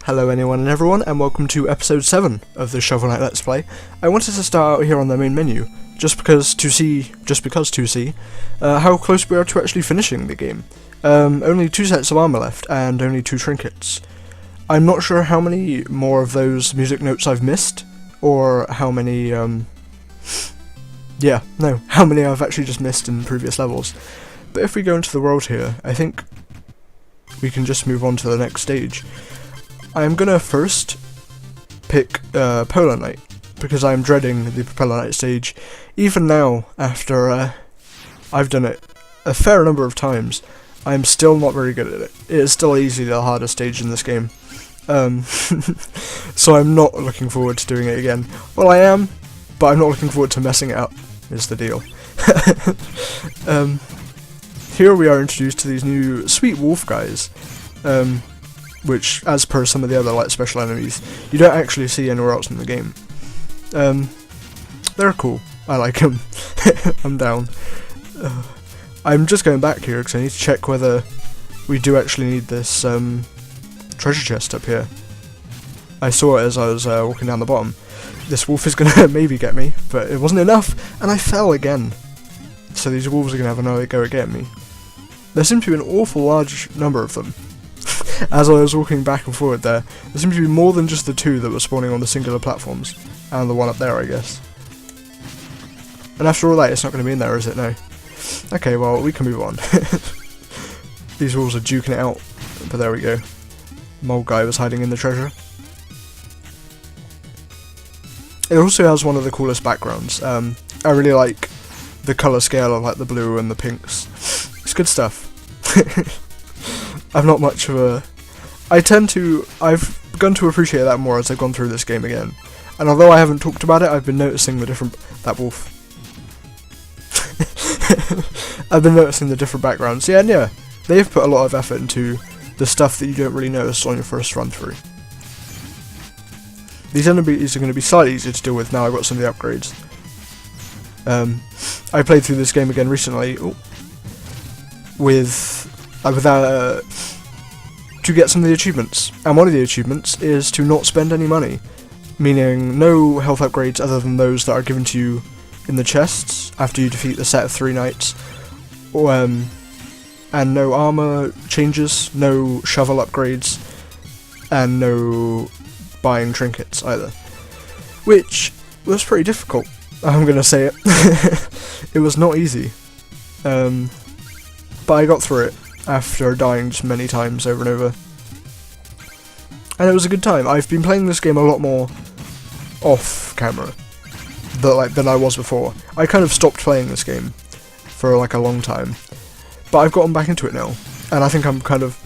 Hello anyone and everyone, and welcome to episode 7 of the Shovel Knight Let's Play. I wanted to start out here on the main menu, just because to see how close we are to actually finishing the game. Only 2 sets of armor left, and only 2 trinkets. I'm not sure how many more of those music notes I've missed, or how many, how many I've actually just missed in previous levels. But if we go into the world here, I think we can just move on to the next stage. I'm gonna first pick Polar Knight, because I'm dreading the Propeller Knight stage. Even now, after I've done it a fair number of times, I'm still not very good at it. It is still easily the hardest stage in this game. So I'm not looking forward to doing it again. Well, I am, but I'm not looking forward to messing it up, is the deal. Here we are introduced to these new sweet wolf guys. Which, as per some of the other light special enemies, you don't actually see anywhere else in the game. They're cool. I like them. I'm down. I'm just going back here because I need to check whether we do actually need this treasure chest up here. I saw it as I was walking down the bottom. This wolf is gonna maybe get me, but it wasn't enough, and I fell again. So these wolves are gonna have another go at getting me. There seems to be an awful large number of them. As I was walking back and forward there seemed to be more than just the 2 that were spawning on the singular platforms, and the one up there, I guess. And after all that, it's not going to be in there, is it? No. Okay, well, we can move on. These wolves are duking it out, but there we go. Mole guy was hiding in the treasure. It also has one of the coolest backgrounds. I really like the colour scale of like the blue and the pinks. It's good stuff. I'm not much of a... I've begun to appreciate that more as I've gone through this game again. And although I haven't talked about it, I've been noticing the different... That wolf. I've been noticing the different backgrounds. Yeah, and yeah, they've put a lot of effort into the stuff that you don't really notice on your first run through. These enemies are going to be slightly easier to deal with now I've got some of the upgrades. I played through this game again recently to get some of the achievements, and one of the achievements is to not spend any money, meaning no health upgrades other than those that are given to you in the chests after you defeat the set of 3 knights, and no armor changes, no shovel upgrades, and no buying trinkets either, which was pretty difficult. I'm gonna say it. It was not easy, but I got through it after dying just many times over and over. And it was a good time. I've been playing this game a lot more off camera than I was before. I kind of stopped playing this game for like a long time, but I've gotten back into it now, and I think I'm kind of...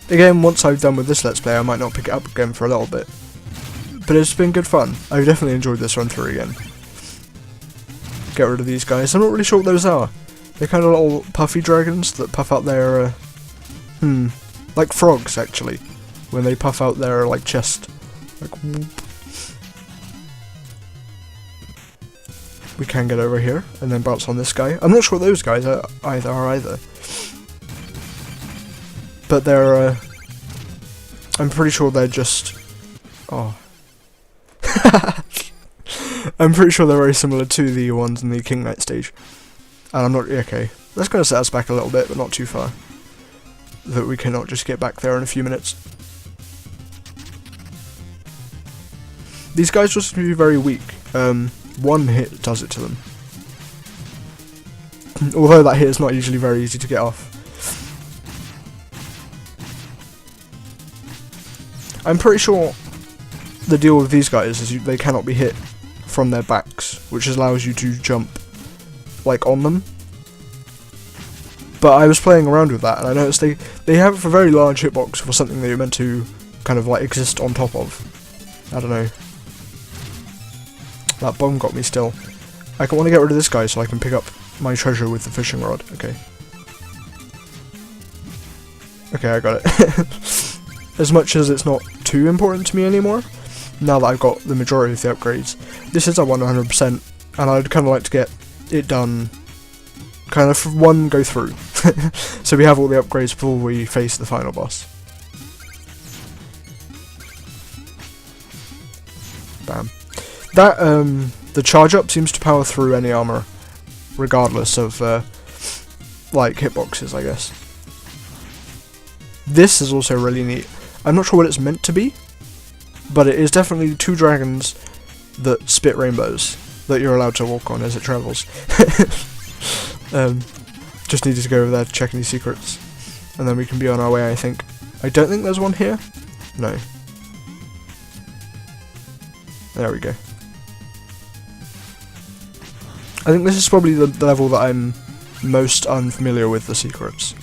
Again, once I've done with this Let's Play, I might not pick it up again for a little bit. But it's been good fun. I've definitely enjoyed this run through again. Get rid of these guys. I'm not really sure what those are. They're kind of little puffy dragons that puff out their, like frogs, actually, when they puff out their, like, chest. Like, whoop. We can get over here, and then bounce on this guy. I'm not sure what those guys are either. But they're, I'm pretty sure they're just... Oh. I'm pretty sure they're very similar to the ones in the King Knight stage. And I'm not... Okay, that's going to set us back a little bit, but not too far. That we cannot just get back there in a few minutes. These guys just seem to be very weak. One hit does it to them. Although that hit is not usually very easy to get off. I'm pretty sure the deal with these guys is they cannot be hit from their backs, which allows you to jump like on them. But I was playing around with that, and I noticed they have a very large hitbox for something that you're meant to kind of like exist on top of. I don't know. That bomb got me still. I want to get rid of this guy so I can pick up my treasure with the fishing rod. Okay. Okay, I got it. As much as it's not too important to me anymore, now that I've got the majority of the upgrades, this is a 100%, and I'd kind of like to get it done kind of one go through. So we have all the upgrades before we face the final boss. Bam. That, the charge up seems to power through any armor, regardless of, like, hitboxes, I guess. This is also really neat. I'm not sure what it's meant to be, but it is definitely 2 dragons that spit rainbows that you're allowed to walk on as it travels. Just needed to go over there to check any secrets, and then we can be on our way, I think. I don't think there's one here. No. There we go. I think this is probably the level that I'm most unfamiliar with the secrets,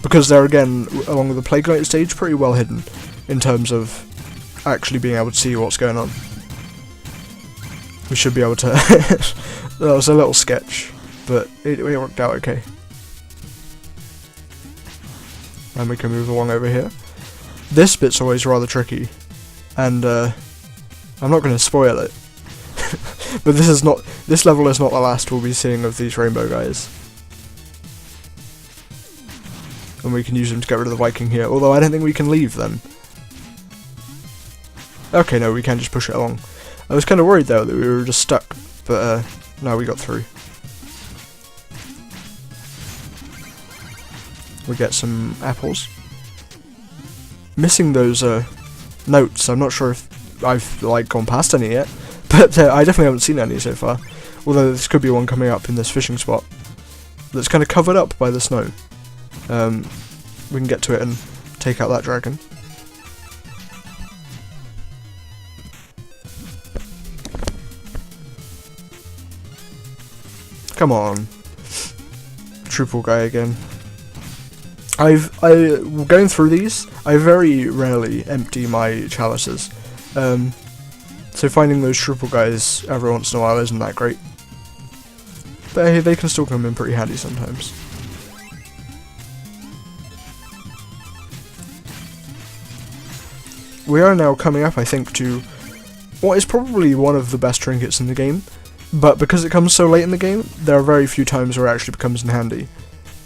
because they're, again, along with the Plague Knight stage, pretty well hidden in terms of actually being able to see what's going on. We should be able to... That was a little sketch, but it worked out okay. And we can move along over here. This bit's always rather tricky, and I'm not going to spoil it, but this level is not the last we'll be seeing of these rainbow guys. And we can use them to get rid of the Viking here, although I don't think we can leave them. Okay, no, we can just push it along. I was kind of worried though that we were just stuck, but no, we got through. We get some apples. Missing those notes. I'm not sure if I've like gone past any yet, but I definitely haven't seen any so far. Although this could be one coming up in this fishing spot that's kind of covered up by the snow. We can get to it and take out that dragon. Come on, triple guy again. Going through these, I very rarely empty my chalices, so finding those triple guys every once in a while isn't that great. But hey, they can still come in pretty handy sometimes. We are now coming up, I think, to what is probably one of the best trinkets in the game, but because it comes so late in the game, there are very few times where it actually becomes in handy.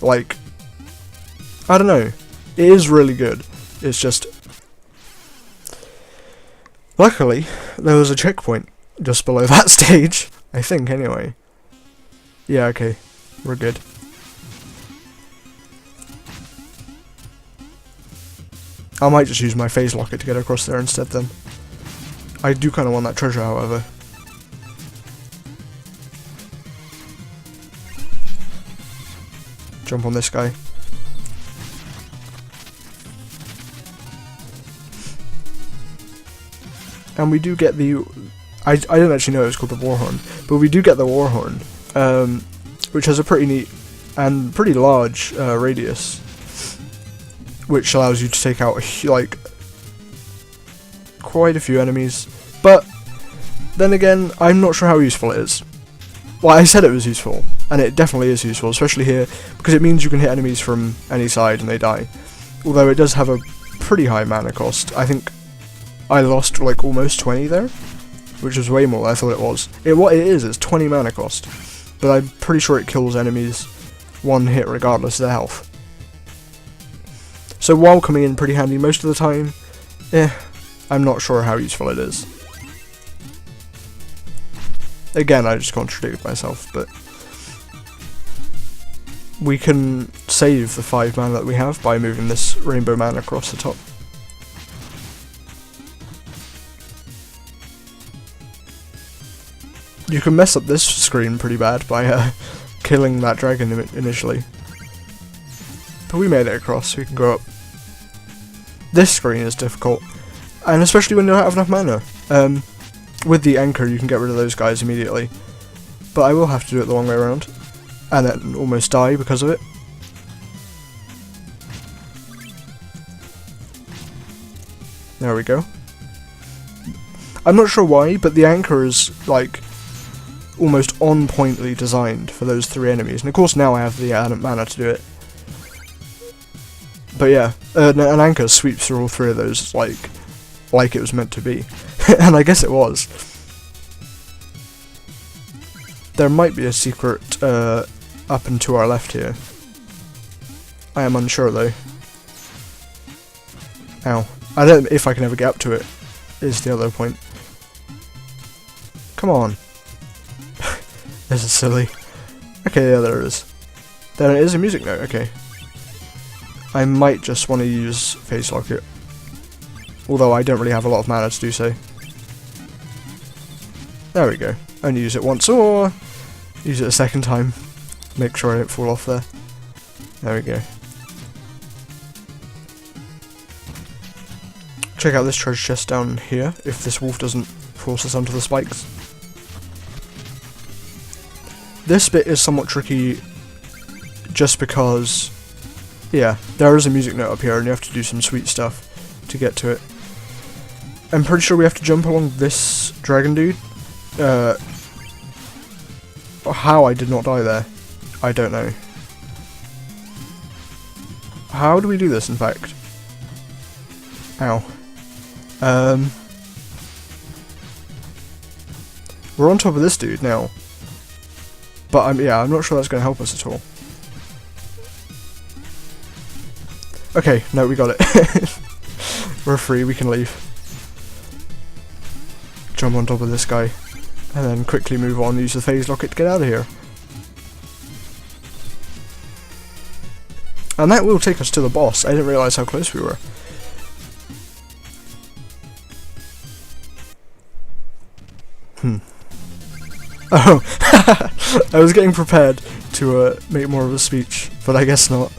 Like, I don't know, it is really good, it's just... Luckily, there was a checkpoint just below that stage, I think, anyway. Yeah, okay, we're good. I might just use my phase locket to get across there instead then. I do kind of want that treasure, however. Jump on this guy. And we do get the... I didn't actually know it was called the Warhorn, but we do get the Warhorn, which has a pretty neat and pretty large radius, which allows you to take out like quite a few enemies. But then again, I'm not sure how useful it is. Well, I said it was useful, and it definitely is useful, especially here, because it means you can hit enemies from any side and they die. Although it does have a pretty high mana cost. I think I lost like almost 20 there, which was way more than I thought it was. What it is, it's 20 mana cost, but I'm pretty sure it kills enemies one hit regardless of their health. So while coming in pretty handy most of the time, I'm not sure how useful it is. Again, I just contradicted myself, but we can save the 5 mana that we have by moving this rainbow man across the top. You can mess up this screen pretty bad by killing that dragon initially. But we made it across, so we can go up. This screen is difficult, and especially when you don't have enough mana. With the anchor you can get rid of those guys immediately, but I will have to do it the long way around, and then almost die because of it. There we go. I'm not sure why, but the anchor is like almost on pointly designed for those 3 enemies, and of course now I have the mana to do it. But yeah, an anchor sweeps through all 3 of those like it was meant to be. And I guess it was. There might be a secret up and to our left here. I am unsure though. Ow. I don't know if I can ever get up to it, is the other point. Come on. This is silly. Okay, yeah, there it is. There is a music note, okay. I might just want to use Phase Locket. Although I don't really have a lot of mana to do so. There we go. Only use it once, or use it a second time. Make sure I don't fall off there. There we go. Check out this treasure chest down here, if this wolf doesn't force us onto the spikes. This bit is somewhat tricky just because, yeah, there is a music note up here and you have to do some sweet stuff to get to it. I'm pretty sure we have to jump along this dragon dude. How I did not die there, I don't know. How do we do this, in fact? Ow. We're on top of this dude now. But I'm not sure that's going to help us at all. Okay, no, we got it. We're free, we can leave. Jump on top of this guy. And then quickly move on, use the Phase Locket to get out of here. And that will take us to the boss. I didn't realise how close we were. Oh, I was getting prepared to make more of a speech, but I guess not.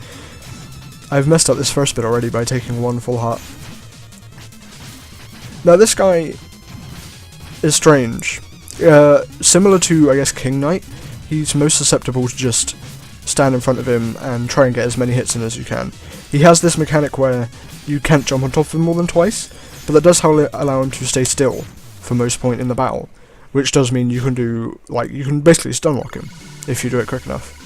I've messed up this first bit already by taking one full heart. Now this guy is strange. Similar to, I guess, King Knight, he's most susceptible to just stand in front of him and try and get as many hits in as you can. He has this mechanic where you can't jump on top of him more than twice, but that does allow him to stay still for most point in the battle. Which does mean you can do, like, you can basically stunlock him, if you do it quick enough.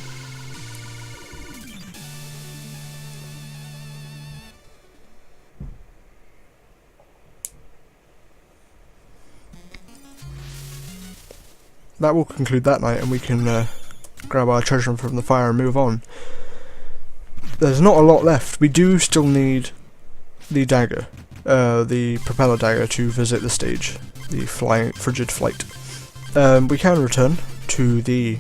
That will conclude that night, and we can grab our treasure from the fire and move on. There's not a lot left. We do still need the dagger, the propeller dagger, to visit the stage. The frigid flight. We can return to the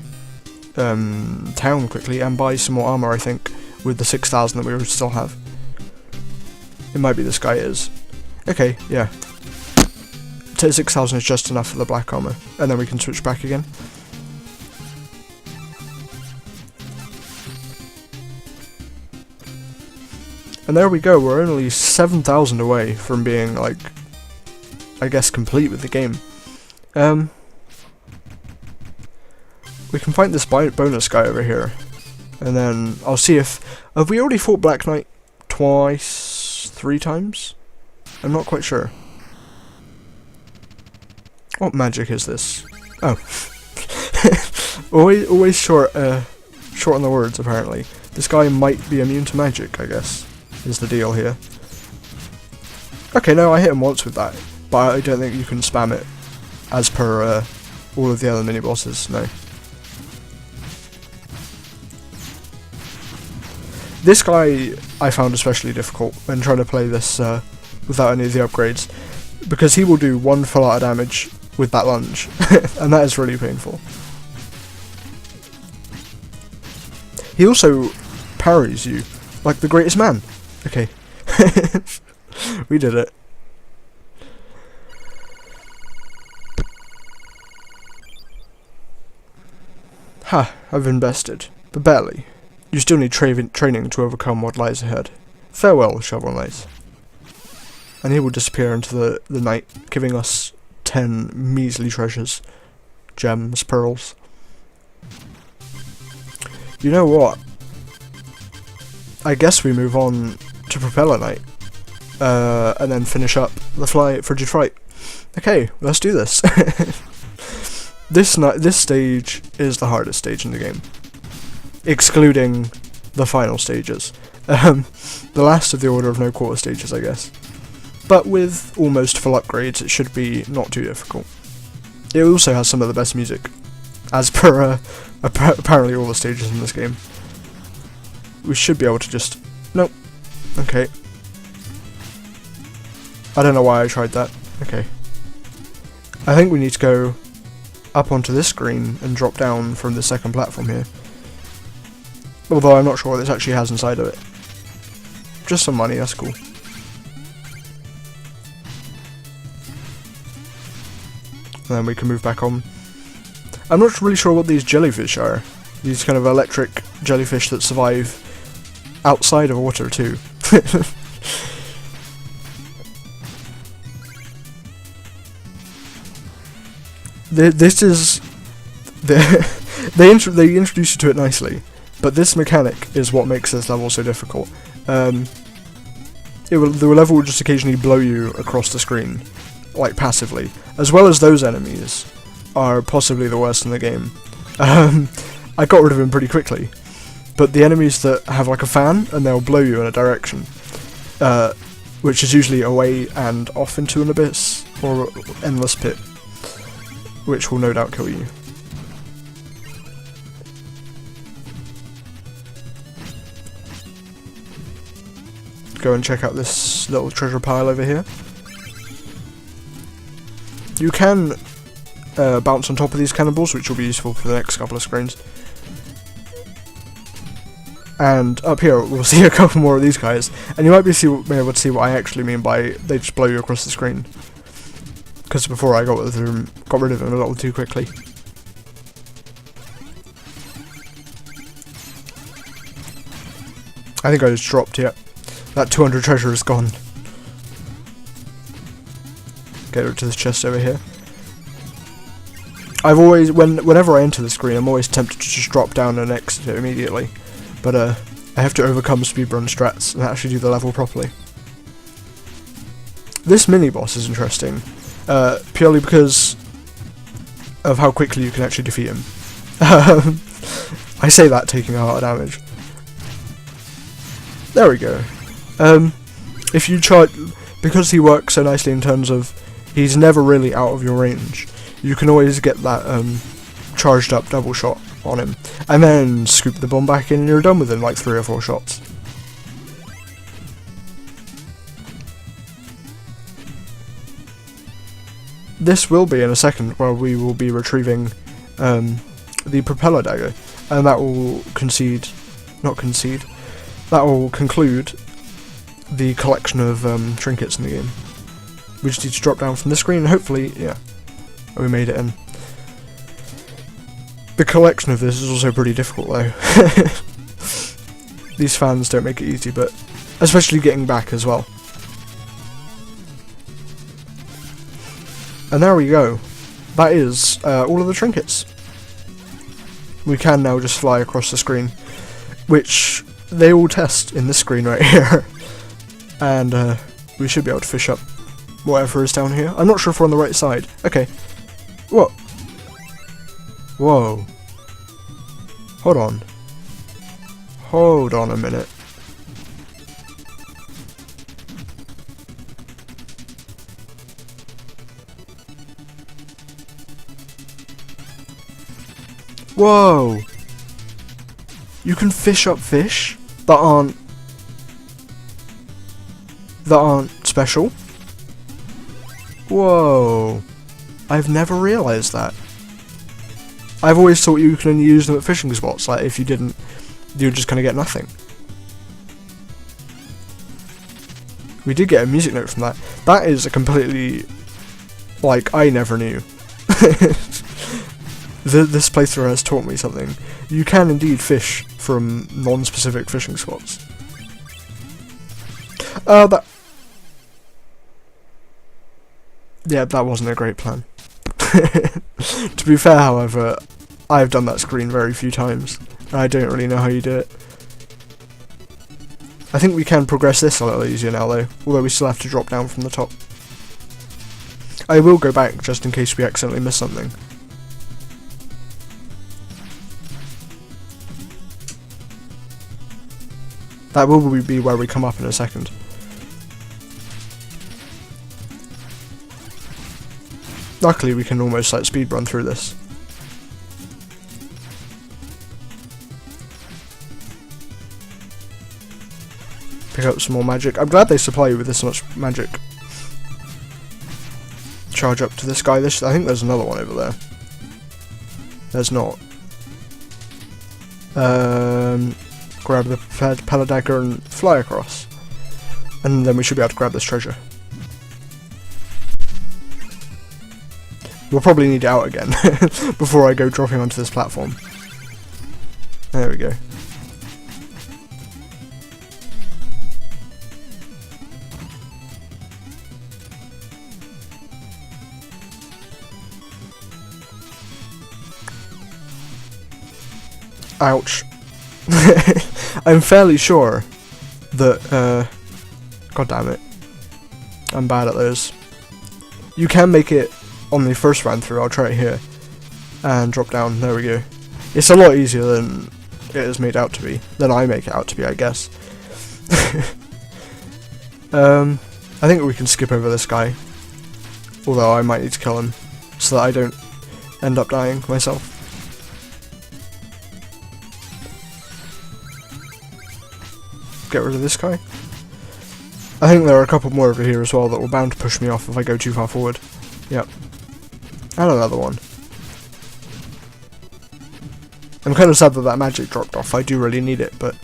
town quickly and buy some more armor, I think, with the 6,000 that we still have. It might be this guy is. Okay, yeah. 6,000 is just enough for the black armor, and then we can switch back again. And there we go, we're only 7,000 away from being, like, I guess, complete with the game. We can find this bonus guy over here, and then I'll see if... Have we already fought Black Knight twice? 3 times? I'm not quite sure. What magic is this? Oh. always short on the words, apparently. This guy might be immune to magic, I guess, is the deal here. Okay, no, I hit him once with that, but I don't think you can spam it, as per all of the other mini-bosses, no. This guy I found especially difficult when trying to play this without any of the upgrades, because he will do 1 full lot of damage with that lunge, and that is really painful. He also parries you, like the greatest man. Okay. We did it. Ha, I've invested, but barely. You still need training to overcome what lies ahead. Farewell, Shovel Knight. And he will disappear into the night, giving us 10 measly treasures. Gems, pearls. You know what? I guess we move on to Propellor Night. And then finish up the frigid fright. Okay, let's do this. This stage is the hardest stage in the game. Excluding the final stages. The last of the Order of No Quarter stages, I guess. But with almost full upgrades, it should be not too difficult. It also has some of the best music, as per apparently all the stages in this game. We should be able to just... Nope. Okay. I don't know why I tried that. Okay. I think we need to go up onto this screen and drop down from the second platform here. Although I'm not sure what this actually has inside of it. Just some money, that's cool. And then we can move back on. I'm not really sure what these jellyfish are. These kind of electric jellyfish that survive outside of water too. This is... they introduce you to it nicely, but this mechanic is what makes this level so difficult. The level will just occasionally blow you across the screen, like passively, as well as those enemies are possibly the worst in the game. I got rid of him pretty quickly, but the enemies that have like a fan and they'll blow you in a direction, which is usually away and off into an abyss or endless pit, which will no doubt kill you. Go and check out this little treasure pile over here. You can bounce on top of these cannonballs, which will be useful for the next couple of screens. And up here we'll see a couple more of these guys, and you might be able to see what I actually mean by they just blow you across the screen. Because before I got rid of them a little too quickly. I think I just dropped it. That 200 treasure is gone. Get it to this chest over here. I've always, whenever I enter the screen, I'm always tempted to just drop down and exit it immediately. But I have to overcome speedrun strats and actually do the level properly. This mini-boss is interesting, purely because of how quickly you can actually defeat him. I say that taking a heart of damage. There we go. If you charge, because he works so nicely in terms of he's never really out of your range, you can always get that charged up double shot on him, and then scoop the bomb back in and you're done within like 3 or 4 shots. This will be in a second where we will be retrieving the propeller dagger, and that will that will conclude the collection of trinkets in the game. We just need to drop down from the screen and hopefully, yeah, we made it in. The collection of this is also pretty difficult though. These fans don't make it easy, but especially getting back as well. And there we go. That is all of the trinkets. We can now just fly across the screen, which they all test in this screen right here. And we should be able to fish up whatever is down here. I'm not sure if we're on the right side. Okay. What? Whoa. Hold on. Hold on a minute. Whoa. You can fish up fish that aren't special? Whoa. I've never realised that. I've always thought you can only use them at fishing spots, like if you didn't, you'd just kind of get nothing. We did get a music note from that. That is a completely, like, I never knew. This playthrough has taught me something. You can indeed fish from non-specific fishing spots. Yeah, that wasn't a great plan. To be fair, however, I've done that screen very few times, and I don't really know how you do it. I think we can progress this a little easier now though, although we still have to drop down from the top. I will go back just in case we accidentally miss something. That will be where we come up in a second. Luckily we can almost like speedrun through this. Pick up some more magic. I'm glad they supply you with this much magic. Charge up to this guy. I think there's another one over there. There's not. Grab the Propellor dagger and fly across. And then we should be able to grab this treasure. We'll probably need it out again before I go dropping onto this platform. There we go. Ouch. I'm fairly sure that, god damn it, I'm bad at those. You can make it on the first run through. I'll try it here and drop down. There we go. It's a lot easier than it is made out to be, than I make it out to be, I guess. I think we can skip over this guy, although I might need to kill him so that I don't end up dying myself. Get rid of this guy. I think there are a couple more over here as well that will bound to push me off if I go too far forward. Yep. And another one. I'm kind of sad that that magic dropped off. I do really need it, but...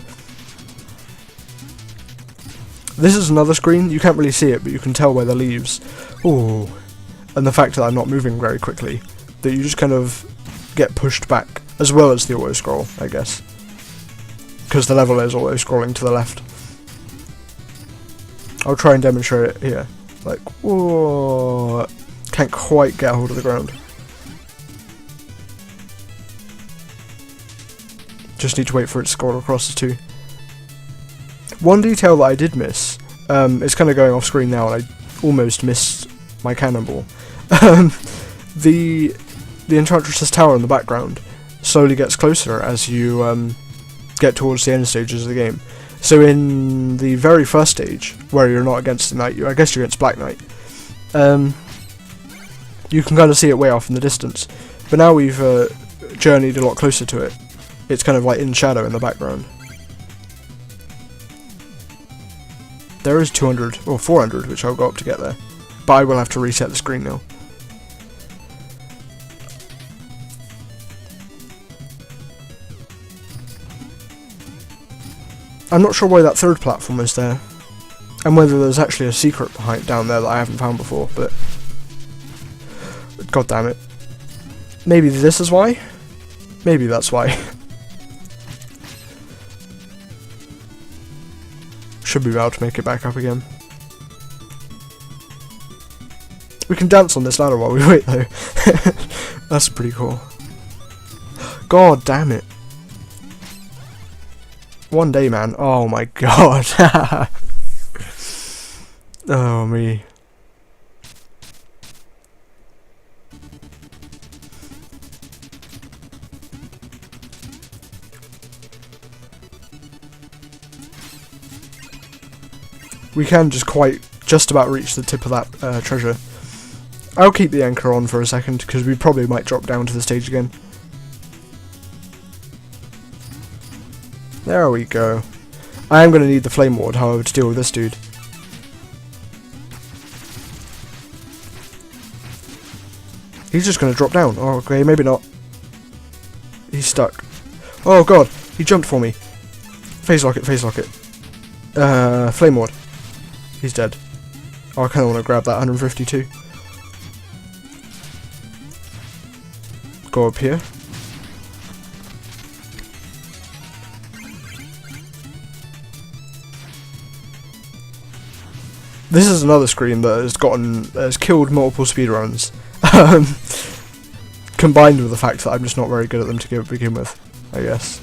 This is another screen. You can't really see it, but you can tell by the leaves. Ooh. And the fact that I'm not moving very quickly. That you just kind of get pushed back. As well as the auto-scroll, I guess. Because the level is auto-scrolling to the left. I'll try and demonstrate it here. Like, whoa. Can't quite get a hold of the ground. Just need to wait for it to scroll across the two. One detail that I did miss, it's kind of going off screen now and I almost missed my cannonball. The Enchantress's tower in the background slowly gets closer as you get towards the end stages of the game. So in the very first stage, where you're not against the knight, I guess you're against Black Knight, you can kind of see it way off in the distance. But now we've journeyed a lot closer to it. It's kind of like in shadow in the background. There is 200, or 400, which I'll go up to get there. But I will have to reset the screen now. I'm not sure why that third platform is there, and whether there's actually a secret behind down there that I haven't found before, but... God damn it. Maybe this is why? Maybe that's why. Should be able to make it back up again. We can dance on this ladder while we wait though. That's pretty cool. God damn it. One day, man. Oh my god. Oh me. We can just about reach the tip of that treasure. I'll keep the anchor on for a second because we probably might drop down to the stage again. There we go. I am going to need the flame ward, however, to deal with this dude. He's just going to drop down. Oh, okay, maybe not. He's stuck. Oh god, he jumped for me. Phase lock it, phase lock it. Flame ward. He's dead. Oh, I kind of want to grab that 152. Go up here. This is another screen that has killed multiple speedruns. Combined with the fact that I'm just not very good at them to begin with, I guess.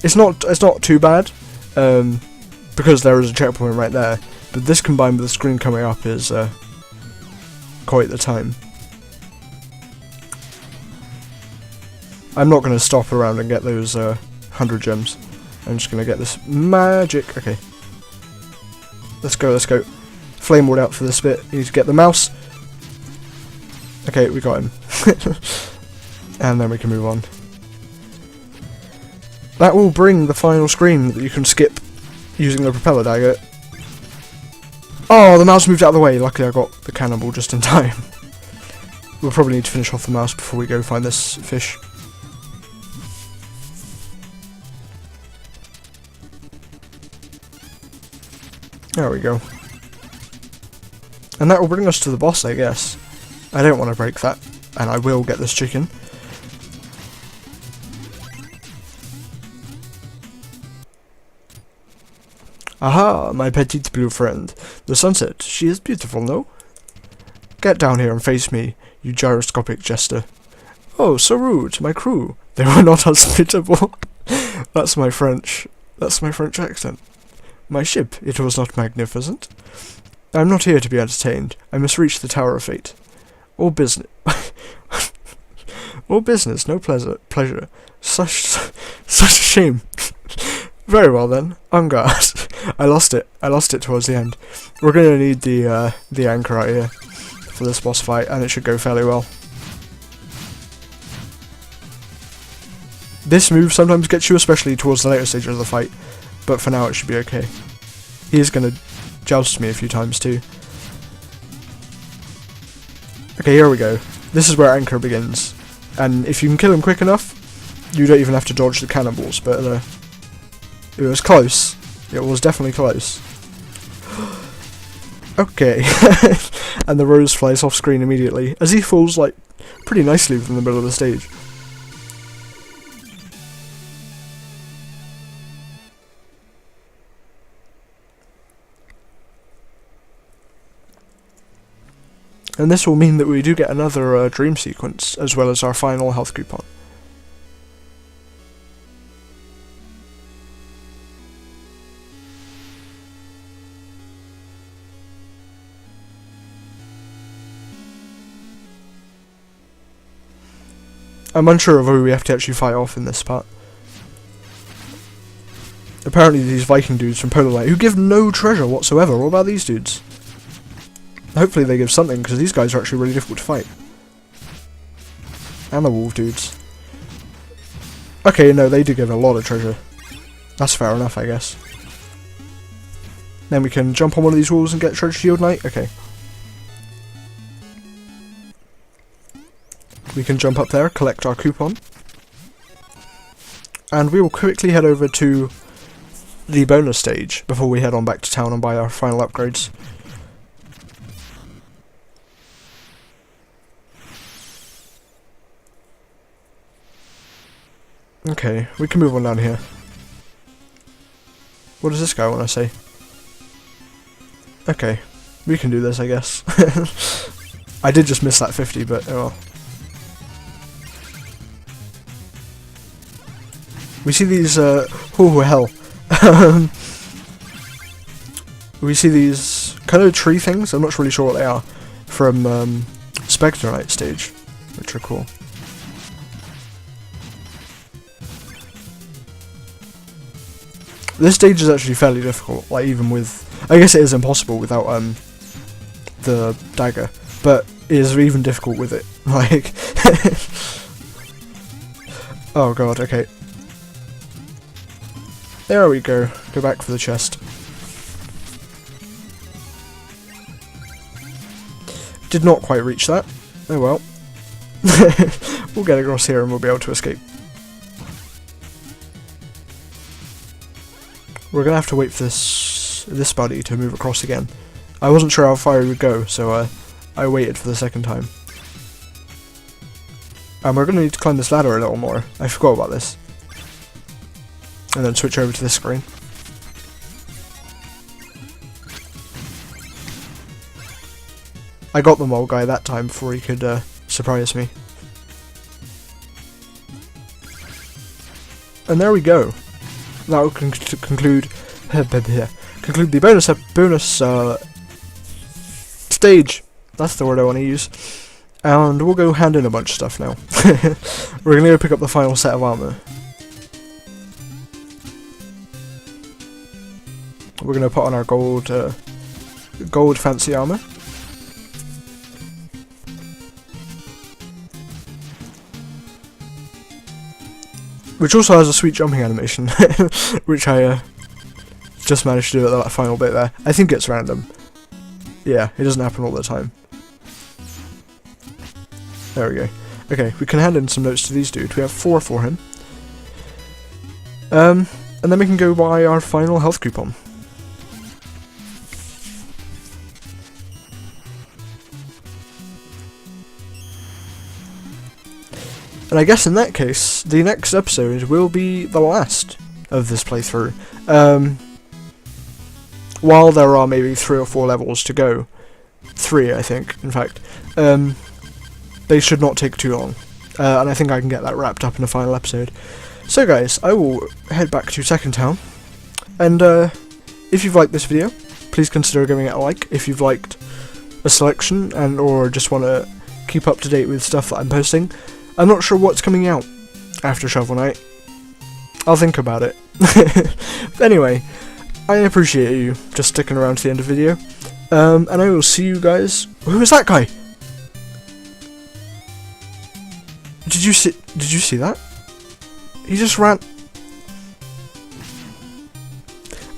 It's not too bad, because there is a checkpoint right there, but this combined with the screen coming up is quite the time. I'm not going to stop around and get those 100 gems. I'm just going to get this magic. Okay. Let's go, let's go. Flame ward out for this bit. You need to get the mouse. Okay, we got him. And then we can move on. That will bring the final screen that you can skip using the propeller dagger. Oh, the mouse moved out of the way. Luckily I got the cannonball just in time. We'll probably need to finish off the mouse before we go find this fish. There we go. And that will bring us to the boss, I guess. I don't want to break that, and I will get this chicken. Aha, my petite blue friend. The sunset. She is beautiful, no? Get down here and face me, you gyroscopic jester. Oh, so rude, my crew. They were not hospitable. That's my French accent. My ship, it was not magnificent. I am not here to be entertained. I must reach the Tower of Fate. All business. All business, no pleasure. Such a shame. Very well then. En garde. I lost it towards the end. We're gonna need the anchor out here for this boss fight, and it should go fairly well. This move sometimes gets you, especially towards the later stages of the fight, but for now it should be okay. He is gonna joust me a few times too. Okay, here we go. This is where anchor begins, and if you can kill him quick enough, you don't even have to dodge the cannonballs, but it was close. It was definitely close. Okay. And the rose flies off screen immediately, as he falls, like, pretty nicely within the middle of the stage. And this will mean that we do get another dream sequence, as well as our final health coupon. I'm unsure of who we have to actually fight off in this part. Apparently these Viking dudes from Polar Light, who give no treasure whatsoever. What about these dudes? Hopefully they give something, because these guys are actually really difficult to fight. And the wolf dudes. Okay, no, they do give a lot of treasure. That's fair enough, I guess. Then we can jump on one of these walls and get Treasure Shield Knight? Okay. We can jump up there, collect our coupon. And we will quickly head over to the bonus stage before we head on back to town and buy our final upgrades. Okay, we can move on down here. What does this guy want to say? Okay, we can do this, I guess. I did just miss that 50, but oh well. We see these, oh hell. We see these kind of tree things, I'm not really sure what they are, from Spectre Knight stage, which are cool. This stage is actually fairly difficult, like even with, I guess it is impossible without the dagger, but it is even difficult with it, like, oh god, okay. There we go, go back for the chest. Did not quite reach that, oh well. We'll get across here and we'll be able to escape. We're gonna have to wait for this buddy to move across again. I wasn't sure how far he would go, so I waited for the second time. And we're gonna need to climb this ladder a little more. I forgot about this. And then switch over to this screen. I got the mole guy that time before he could surprise me. And there we go. That will conclude the bonus stage. That's the word I want to use. And we'll go hand in a bunch of stuff now. We're gonna go pick up the final set of armor. We're gonna put on our gold fancy armor. Which also has a sweet jumping animation, which I just managed to do at that final bit there. I think it's random. Yeah, it doesn't happen all the time. There we go. Okay, we can hand in some notes to these dudes. We have 4 for him. And then we can go buy our final health coupon. And I guess in that case, the next episode will be the last of this playthrough. While there are maybe 3 or 4 levels to go, 3 I think, in fact, they should not take too long. And I think I can get that wrapped up in a final episode. So guys, I will head back to Second Town, and if you've liked this video, please consider giving it a like. If you've liked a selection and or just want to keep up to date with stuff that I'm posting. I'm not sure what's coming out after Shovel Knight. I'll think about it. But anyway, I appreciate you just sticking around to the end of the video, and I will see you guys. Who is that guy? Did you see that? He just ran.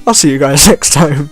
I'll see you guys next time.